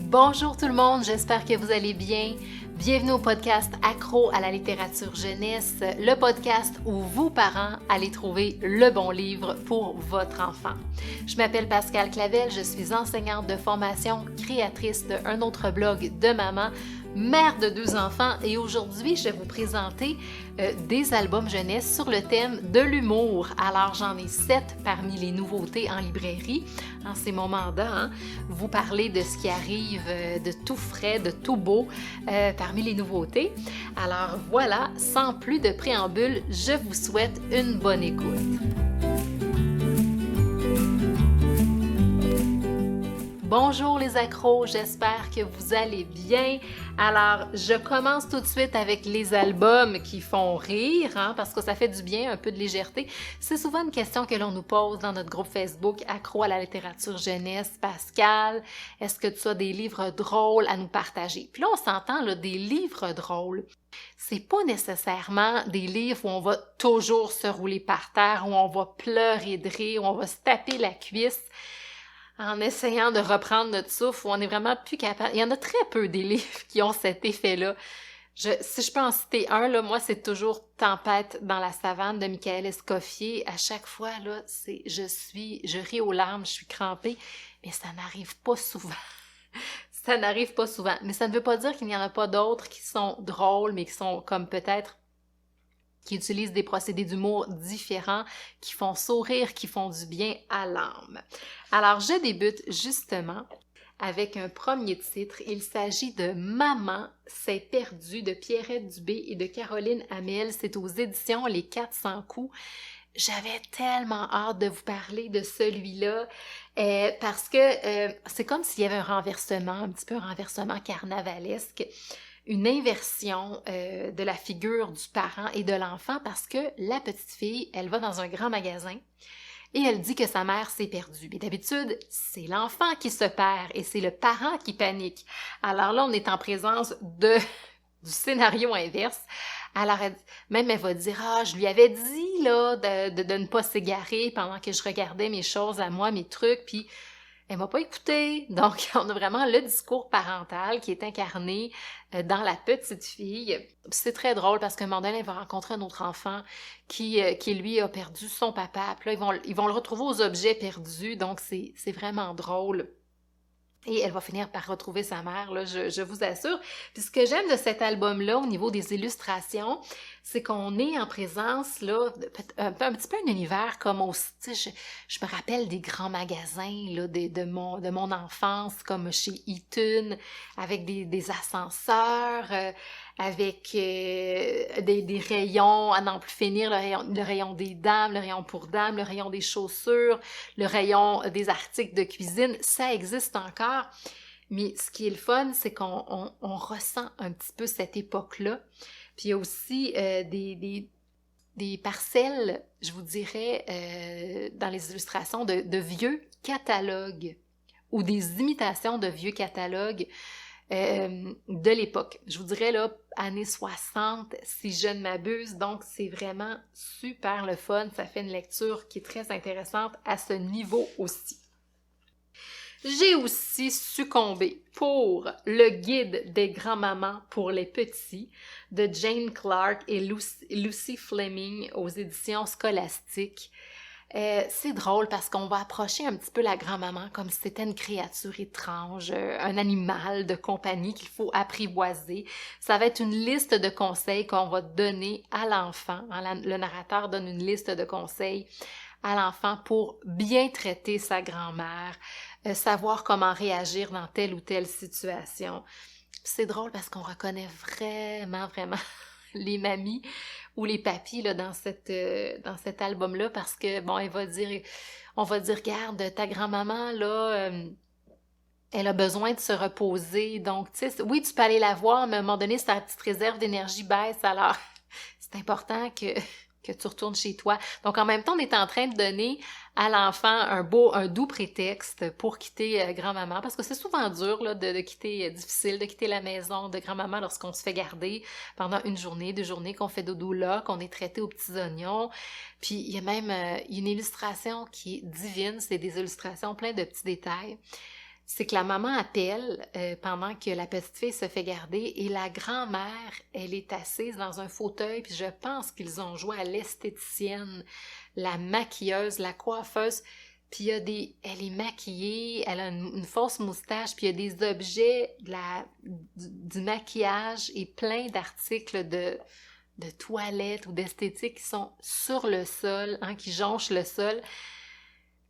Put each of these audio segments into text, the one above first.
Bonjour tout le monde, j'espère que vous allez bien. Bienvenue au podcast Accro à la littérature jeunesse, le podcast où vous, parents, allez trouver le bon livre pour votre enfant. Je m'appelle Pascale Clavel, je suis enseignante de formation, créatrice d'un autre blog de maman, mère de 2 enfants et aujourd'hui, je vais vous présenter des albums jeunesse sur le thème de l'humour. Alors, j'en ai 7 parmi les nouveautés en librairie en ces moments-là. Vous parlez de ce qui arrive de tout frais, de tout beau parmi les nouveautés. Alors voilà, sans plus de préambule, je vous souhaite une bonne écoute. Bonjour les accros, j'espère que vous allez bien. Alors, je commence tout de suite avec les albums qui font rire, parce que ça fait du bien, un peu de légèreté. C'est souvent une question que l'on nous pose dans notre groupe Facebook Accro à la littérature jeunesse. Pascal, est-ce que tu as des livres drôles à nous partager? Puis là, on s'entend, là, des livres drôles. C'est pas nécessairement des livres où on va toujours se rouler par terre, où on va pleurer de rire, où on va se taper la cuisse en essayant de reprendre notre souffle, où on est vraiment plus capable. Il y en a très peu des livres qui ont cet effet-là. Si je peux en citer un, là, moi, c'est toujours Tempête dans la savane de Michael Escoffier. À chaque fois, là, je ris aux larmes, je suis crampée, mais ça n'arrive pas souvent. Ça n'arrive pas souvent. Mais ça ne veut pas dire qu'il n'y en a pas d'autres qui sont drôles, mais qui sont comme peut-être qui utilisent des procédés d'humour différents, qui font sourire, qui font du bien à l'âme. Alors, je débute justement avec un premier titre. Il s'agit de Maman s'est perdue de Pierrette Dubé et de Caroline Hamel. C'est aux éditions Les 400 coups. J'avais tellement hâte de vous parler de celui-là parce que c'est comme s'il y avait un renversement, un petit peu un renversement carnavalesque. Une inversion de la figure du parent et de l'enfant parce que la petite fille, elle va dans un grand magasin et elle dit que sa mère s'est perdue. Mais d'habitude, c'est l'enfant qui se perd et c'est le parent qui panique. Alors là, on est en présence du scénario inverse. Alors, elle va dire « Ah, je lui avais dit là de ne pas s'égarer pendant que je regardais mes choses à moi, mes trucs, puis elle m'a pas écouté. » Donc, on a vraiment le discours parental qui est incarné dans la petite fille. C'est très drôle parce qu'à un moment donné, elle va rencontrer un autre enfant qui lui a perdu son papa. Puis là, ils vont le retrouver aux objets perdus. Donc, c'est vraiment drôle. Et elle va finir par retrouver sa mère, là, je vous assure. Puis ce que j'aime de cet album-là, au niveau des illustrations, c'est qu'on est en présence, là, un petit peu un univers comme aussi, je me rappelle des grands magasins, là, de mon enfance, comme chez Eaton, avec des ascenseurs, avec des rayons à n'en plus finir, le rayon des dames, le rayon pour dames, le rayon des chaussures, le rayon des articles de cuisine, ça existe encore. Mais ce qui est le fun, c'est qu'on ressent un petit peu cette époque-là. Puis il y a aussi des parcelles, je vous dirais, dans les illustrations de vieux catalogues ou des imitations de vieux catalogues de l'époque. Je vous dirais là, années 60, si je ne m'abuse, donc c'est vraiment super le fun. Ça fait une lecture qui est très intéressante à ce niveau aussi. J'ai aussi succombé pour le guide des grands-mamans pour les petits de Jane Clark et Lucy Fleming aux éditions Scolastiques. C'est drôle parce qu'on va approcher un petit peu la grand-maman comme si c'était une créature étrange, un animal de compagnie qu'il faut apprivoiser. Ça va être une liste de conseils qu'on va donner à l'enfant. Le narrateur donne une liste de conseils à l'enfant pour bien traiter sa grand-mère, savoir comment réagir dans telle ou telle situation. C'est drôle parce qu'on reconnaît vraiment les mamies ou les papis là, dans cet album-là parce que, bon, on va dire, regarde, ta grand-maman, là, elle a besoin de se reposer. Donc, tu sais, oui, tu peux aller la voir, mais à un moment donné, sa petite réserve d'énergie baisse. Alors, c'est important que tu retournes chez toi. Donc, en même temps, on est en train de donner à l'enfant un doux prétexte pour quitter grand-maman, parce que c'est souvent dur là, de quitter, difficile de quitter la maison de grand-maman lorsqu'on se fait garder pendant 1 journée, 2 journées, qu'on fait dodo là, qu'on est traité aux petits oignons. Puis, il y a même une illustration qui est divine, c'est des illustrations plein de petits détails. c'est que la maman appelle pendant que la petite fille se fait garder et la grand-mère, elle est assise dans un fauteuil, puis je pense qu'ils ont joué à l'esthéticienne, la maquilleuse, la coiffeuse, puis elle est maquillée, elle a une fausse moustache, puis il y a des objets du maquillage et plein d'articles de toilette ou d'esthétique qui sont sur le sol, hein, qui jonchent le sol.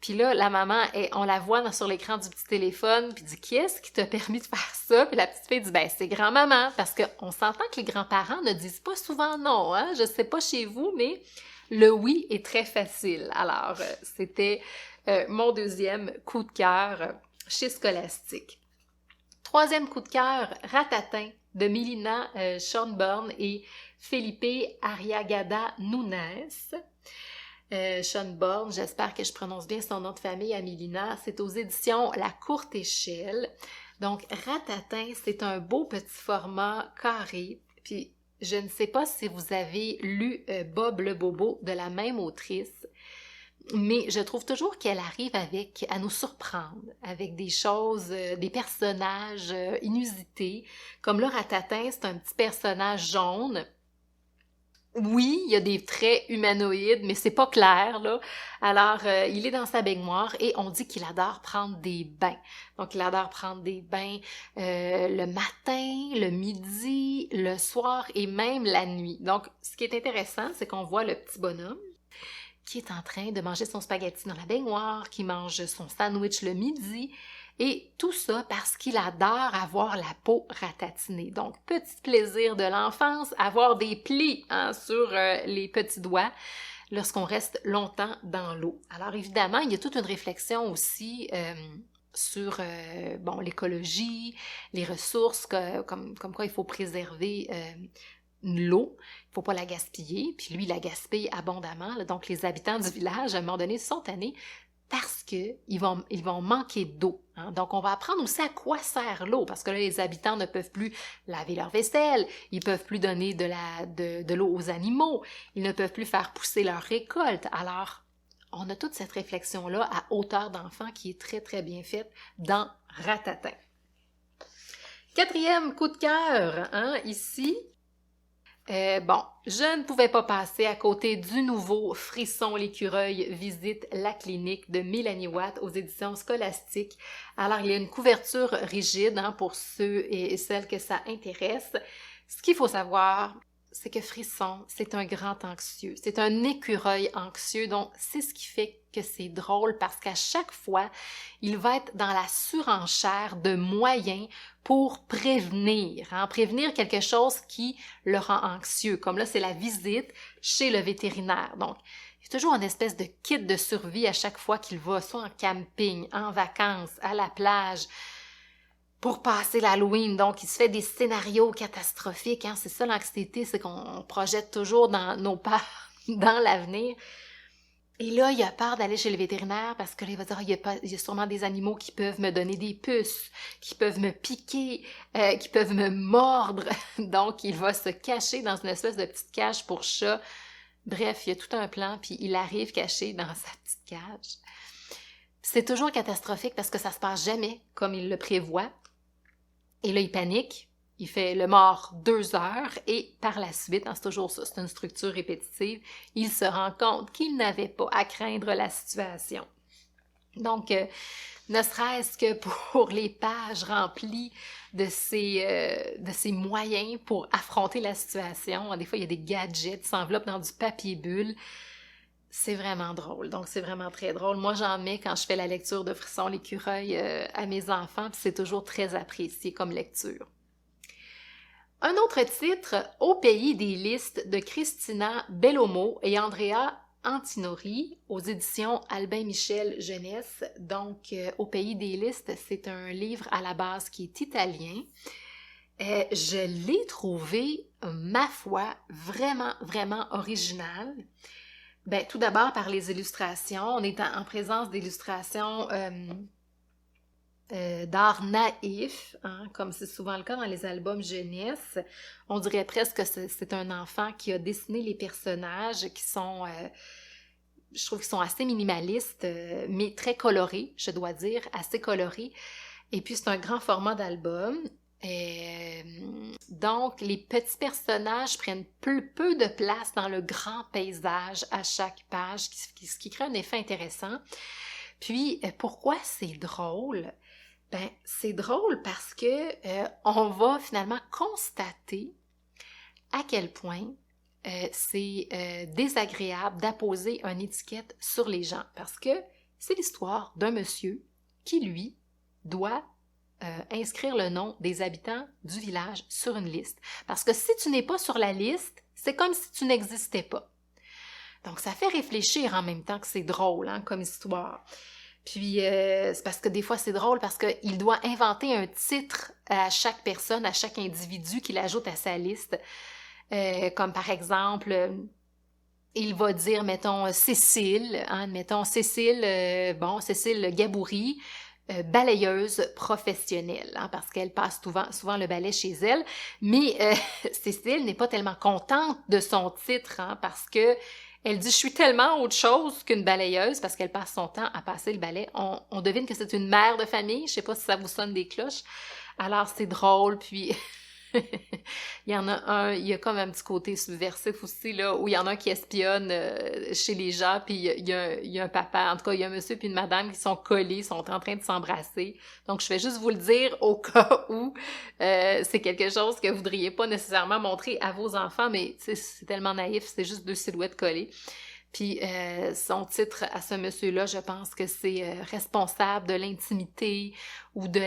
Puis là, la maman, on la voit sur l'écran du petit téléphone, puis dit « Qui est-ce qui t'a permis de faire ça? » Puis la petite fille dit « Ben, c'est grand-maman. » Parce qu'on s'entend que les grands-parents ne disent pas souvent non, hein? Je sais pas chez vous, mais le oui est très facile. Alors, c'était mon deuxième coup de cœur chez Scholastique. Troisième coup de cœur, Ratatin, de Mélina Schönborn et Felipe Arriagada Nunes. Schönborn, j'espère que je prononce bien son nom de famille à Mélina. C'est aux éditions La Courte Échelle. Donc, Ratatin, c'est un beau petit format carré. Puis, je ne sais pas si vous avez lu Bob le Bobo de la même autrice, mais je trouve toujours qu'elle arrive à nous surprendre avec des choses, des personnages inusités. Comme là, Ratatin, c'est un petit personnage jaune. Oui, il y a des traits humanoïdes, mais c'est pas clair, là. Alors, il est dans sa baignoire et on dit qu'il adore prendre des bains. Donc, il adore prendre des bains le matin, le midi, le soir et même la nuit. Donc, ce qui est intéressant, c'est qu'on voit le petit bonhomme qui est en train de manger son spaghetti dans la baignoire, qui mange son sandwich le midi, et tout ça parce qu'il adore avoir la peau ratatinée. Donc, petit plaisir de l'enfance, avoir des plis sur les petits doigts lorsqu'on reste longtemps dans l'eau. Alors, évidemment, il y a toute une réflexion aussi sur l'écologie, les ressources, comme quoi il faut préserver l'eau, il ne faut pas la gaspiller, puis lui, il la gaspille abondamment. Là. Donc, les habitants du village, à un moment donné, sont tannés parce qu'ils vont manquer d'eau. Hein. Donc, on va apprendre aussi à quoi sert l'eau, parce que là, les habitants ne peuvent plus laver leur vaisselle, ils ne peuvent plus donner de l'eau aux animaux, ils ne peuvent plus faire pousser leur récolte. Alors, on a toute cette réflexion-là à hauteur d'enfant qui est très, très bien faite dans Ratatin. Quatrième coup de cœur, ici. Je ne pouvais pas passer à côté du nouveau Frisson l'écureuil visite la clinique de Mélanie Watt aux éditions Scholastique. Alors, il y a une couverture rigide pour ceux et celles que ça intéresse. Ce qu'il faut savoir, c'est que Frisson, c'est un grand anxieux. C'est un écureuil anxieux, donc c'est ce qui fait que c'est drôle parce qu'à chaque fois, il va être dans la surenchère de moyens pour prévenir quelque chose qui le rend anxieux. Comme là, c'est la visite chez le vétérinaire. Donc, il y a toujours une espèce de kit de survie à chaque fois qu'il va, soit en camping, en vacances, à la plage, pour passer l'Halloween. Donc, il se fait des scénarios catastrophiques. C'est ça l'anxiété, c'est qu'on projette toujours dans nos pas dans l'avenir. Et là, il a peur d'aller chez le vétérinaire parce que là, il va dire, il y a sûrement des animaux qui peuvent me donner des puces, qui peuvent me piquer, qui peuvent me mordre. Donc, il va se cacher dans une espèce de petite cage pour chat. Bref, il y a tout un plan, puis il arrive caché dans sa petite cage. C'est toujours catastrophique parce que ça se passe jamais comme il le prévoit. Et là, il panique. Il fait le mort 2 heures et par la suite, c'est toujours ça, c'est une structure répétitive, il se rend compte qu'il n'avait pas à craindre la situation. Donc, ne serait-ce que pour les pages remplies de ces moyens pour affronter la situation, des fois il y a des gadgets, s'enveloppent dans du papier bulle, c'est vraiment drôle, donc c'est vraiment très drôle. Moi, j'en mets quand je fais la lecture de Frisson l'écureuil à mes enfants, puis c'est toujours très apprécié comme lecture. Un autre titre, Au pays des listes, de Christina Bellomo et Andrea Antinori, aux éditions Albin Michel Jeunesse. Donc, Au pays des listes, c'est un livre à la base qui est italien. Je l'ai trouvé, ma foi, vraiment, vraiment original. Tout d'abord par les illustrations. On est en présence d'illustrations d'art naïf, comme c'est souvent le cas dans les albums jeunesse. On dirait presque que c'est un enfant qui a dessiné les personnages qui sont, je trouve qu'ils sont assez minimalistes, mais très colorés, je dois dire, assez colorés. Et puis, c'est un grand format d'album. Donc, les petits personnages prennent peu de place dans le grand paysage à chaque page, ce qui crée un effet intéressant. Puis, pourquoi c'est drôle? Ben, c'est drôle parce que on va finalement constater à quel point c'est désagréable d'apposer une étiquette sur les gens. Parce que c'est l'histoire d'un monsieur qui, lui, doit inscrire le nom des habitants du village sur une liste. Parce que si tu n'es pas sur la liste, c'est comme si tu n'existais pas. Donc, ça fait réfléchir en même temps que c'est drôle, hein, comme histoire. Puis, c'est parce que des fois, c'est drôle parce qu'il doit inventer un titre à chaque personne, à chaque individu qu'il ajoute à sa liste. Comme par exemple, il va dire, mettons, Cécile, hein, mettons, Cécile Gaboury, balayeuse professionnelle, hein, parce qu'elle passe souvent le balai chez elle. Mais Cécile n'est pas tellement contente de son titre, hein, parce que elle dit « Je suis tellement autre chose qu'une balayeuse » parce qu'elle passe son temps à passer le balai. On devine que c'est une mère de famille. Je sais pas si ça vous sonne des cloches. Alors, c'est drôle, puis... il y a comme un petit côté subversif aussi, là, où il y en a un qui espionne chez les gens, puis il y a un papa, en tout cas, il y a un monsieur puis une madame qui sont collés, sont en train de s'embrasser. Donc, je vais juste vous le dire au cas où c'est quelque chose que vous voudriez pas nécessairement montrer à vos enfants, mais c'est tellement naïf, c'est juste deux silhouettes collées. Puis son titre à ce monsieur-là, je pense que c'est responsable de l'intimité ou de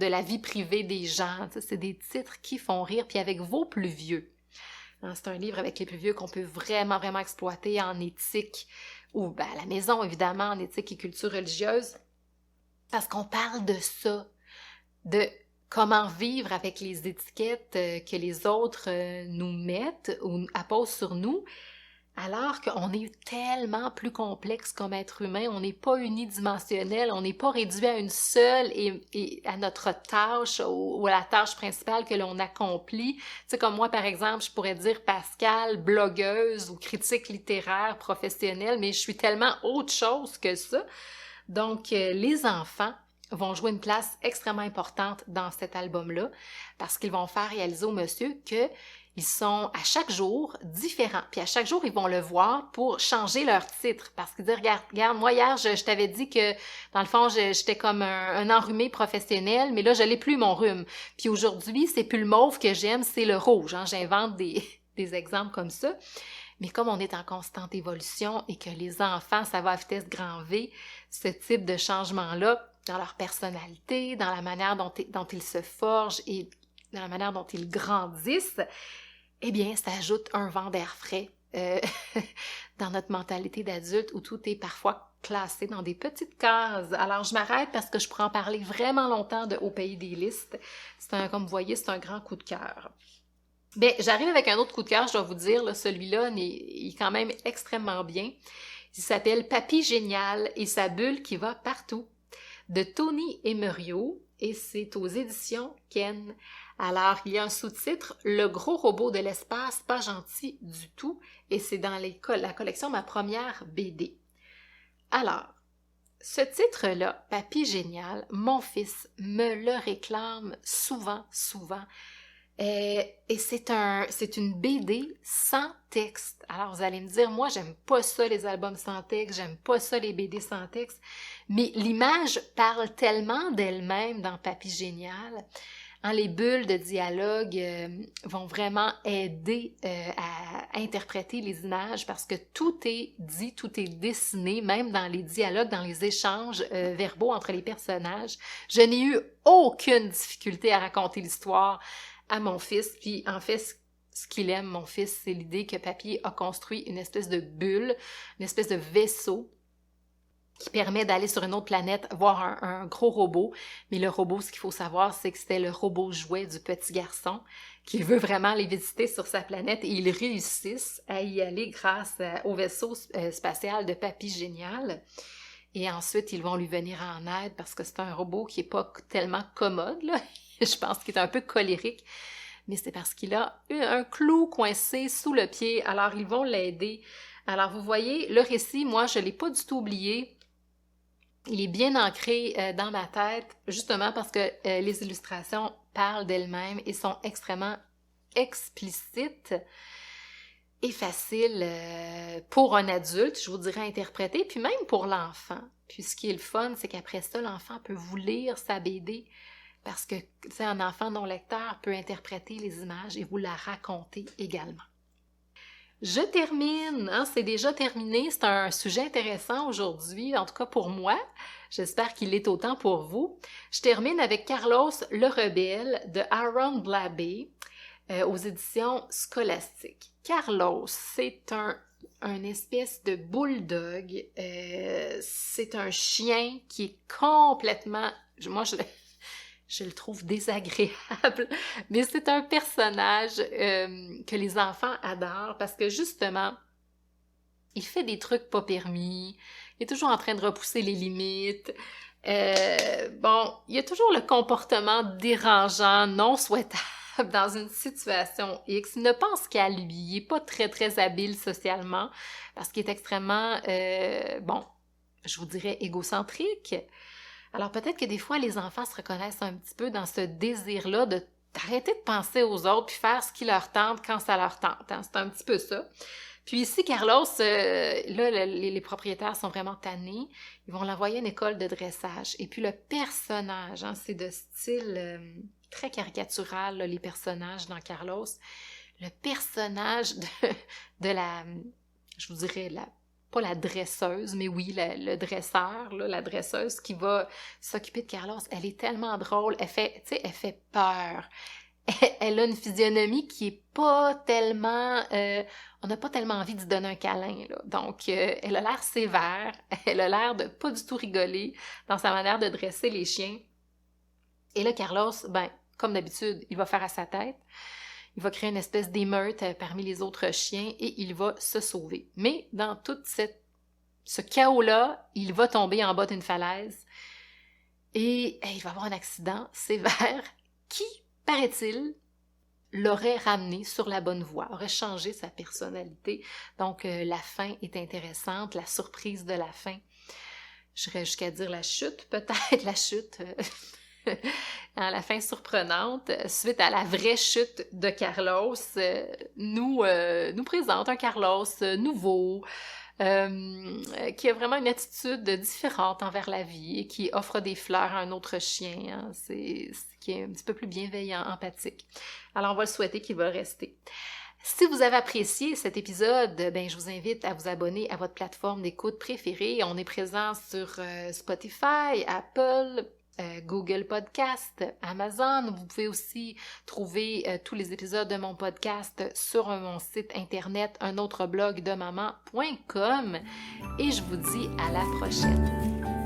la vie privée des gens. Tu sais, c'est des titres qui font rire, puis avec vos plus vieux. Hein, c'est un livre avec les plus vieux qu'on peut vraiment, vraiment exploiter en éthique, ou ben, à la maison, évidemment, en éthique et culture religieuse, parce qu'on parle de ça, de comment vivre avec les étiquettes que les autres nous mettent ou apposent sur nous, alors qu'on est tellement plus complexe comme être humain, on n'est pas unidimensionnel, on n'est pas réduit à une seule et à notre tâche ou à la tâche principale que l'on accomplit. Tu sais, comme moi, par exemple, je pourrais dire Pascal, blogueuse ou critique littéraire professionnelle, mais je suis tellement autre chose que ça. Donc, les enfants vont jouer une place extrêmement importante dans cet album-là parce qu'ils vont faire réaliser au monsieur que ils sont à chaque jour différents. Puis à chaque jour, ils vont le voir pour changer leur titre. Parce qu'ils disent, regarde, moi hier, je t'avais dit que, dans le fond, j'étais comme un enrhumé professionnel, mais là, je l'ai plus, mon rhume. Puis aujourd'hui, c'est plus le mauve que j'aime, c'est le rouge. Hein? J'invente des exemples comme ça. Mais comme on est en constante évolution et que les enfants, ça va à vitesse grand V, ce type de changement-là, dans leur personnalité, dans la manière dont ils se forgent et dans la manière dont ils grandissent, eh bien, ça ajoute un vent d'air frais dans notre mentalité d'adulte où tout est parfois classé dans des petites cases. Alors, je m'arrête parce que je pourrais en parler vraiment longtemps de Au pays des listes. Comme vous voyez, c'est un grand coup de cœur. Bien, j'arrive avec un autre coup de cœur, je dois vous dire, là, celui-là, il est quand même extrêmement bien. Il s'appelle Papy Génial et sa bulle qui va partout, de Tony Emerio, et c'est aux éditions Ken. Alors, il y a un sous-titre « Le gros robot de l'espace, pas gentil du tout » et c'est dans la collection Ma Première BD. Alors, ce titre-là, Papy Génial, mon fils me le réclame souvent. Et c'est une BD sans texte. Alors, vous allez me dire, moi, j'aime pas ça, les albums sans texte, j'aime pas ça, les BD sans texte, mais l'image parle tellement d'elle-même dans Papy Génial. Hein, les bulles de dialogue vont vraiment aider à interpréter les images parce que tout est dit, tout est dessiné, même dans les dialogues, dans les échanges verbaux entre les personnages. Je n'ai eu aucune difficulté à raconter l'histoire à mon fils, puis en fait, ce qu'il aime, mon fils, c'est l'idée que Papy a construit une espèce de bulle, une espèce de vaisseau qui permet d'aller sur une autre planète, voir un gros robot. Mais le robot, ce qu'il faut savoir, c'est que c'était le robot jouet du petit garçon qui veut vraiment aller visiter sur sa planète et ils réussissent à y aller grâce au vaisseau spatial de Papy Génial. Et ensuite, ils vont lui venir en aide parce que c'est un robot qui est pas tellement commode, là. Je pense qu'il est un peu colérique, mais c'est parce qu'il a un clou coincé sous le pied, alors ils vont l'aider. Alors vous voyez, le récit, moi, je l'ai pas du tout oublié. Il est bien ancré dans ma tête, justement parce que les illustrations parlent d'elles-mêmes et sont extrêmement explicites et faciles pour un adulte, je vous dirais, à interpréter, puis même pour l'enfant. Puis ce qui est le fun, c'est qu'après ça, l'enfant peut vous lire sa BD parce que un enfant non lecteur peut interpréter les images et vous la raconter également. Je termine, c'est déjà terminé, c'est un sujet intéressant aujourd'hui, en tout cas pour moi, j'espère qu'il l'est autant pour vous. Je termine avec Carlos le Rebelle de Aaron Blabey aux éditions Scholastique. Carlos, c'est un espèce de bulldog, c'est un chien qui est complètement, moi je le trouve désagréable, mais c'est un personnage que les enfants adorent parce que justement, il fait des trucs pas permis, il est toujours en train de repousser les limites. Il y a toujours le comportement dérangeant, non souhaitable dans une situation X. Il ne pense qu'à lui, il n'est pas très très habile socialement parce qu'il est extrêmement, je vous dirais égocentrique. Alors peut-être que des fois, les enfants se reconnaissent un petit peu dans ce désir-là d'arrêter de penser aux autres puis faire ce qui leur tente quand ça leur tente. C'est un petit peu ça. Puis ici, Carlos, les propriétaires sont vraiment tannés. Ils vont l'envoyer à une école de dressage. Et puis le personnage, c'est de style très caricatural, là, les personnages dans Carlos. Le personnage de la, je vous dirais, pas la dresseuse, mais oui, le dresseur, là, la dresseuse qui va s'occuper de Carlos, elle est tellement drôle, elle fait peur. Elle a une physionomie qui est pas tellement... on n'a pas tellement envie d'y donner un câlin, là. Donc, elle a l'air sévère, elle a l'air de pas du tout rigoler dans sa manière de dresser les chiens. Et là, Carlos, comme d'habitude, il va faire à sa tête. Il va créer une espèce d'émeute parmi les autres chiens et il va se sauver. Mais dans tout ce chaos-là, il va tomber en bas d'une falaise et il va avoir un accident sévère qui, paraît-il, l'aurait ramené sur la bonne voie, aurait changé sa personnalité. Donc, la fin est intéressante, la surprise de la fin. J'irais jusqu'à dire la chute, peut-être la chute... la fin surprenante, suite à la vraie chute de Carlos, nous présente un Carlos nouveau, qui a vraiment une attitude différente envers la vie et qui offre des fleurs à un autre chien, qui est un petit peu plus bienveillant, empathique. Alors on va le souhaiter qu'il va rester. Si vous avez apprécié cet épisode, je vous invite à vous abonner à votre plateforme d'écoute préférée. On est présent sur Spotify, Apple, Google Podcast, Amazon. Vous pouvez aussi trouver tous les épisodes de mon podcast sur mon site internet unautre blog de maman.com et je vous dis à la prochaine.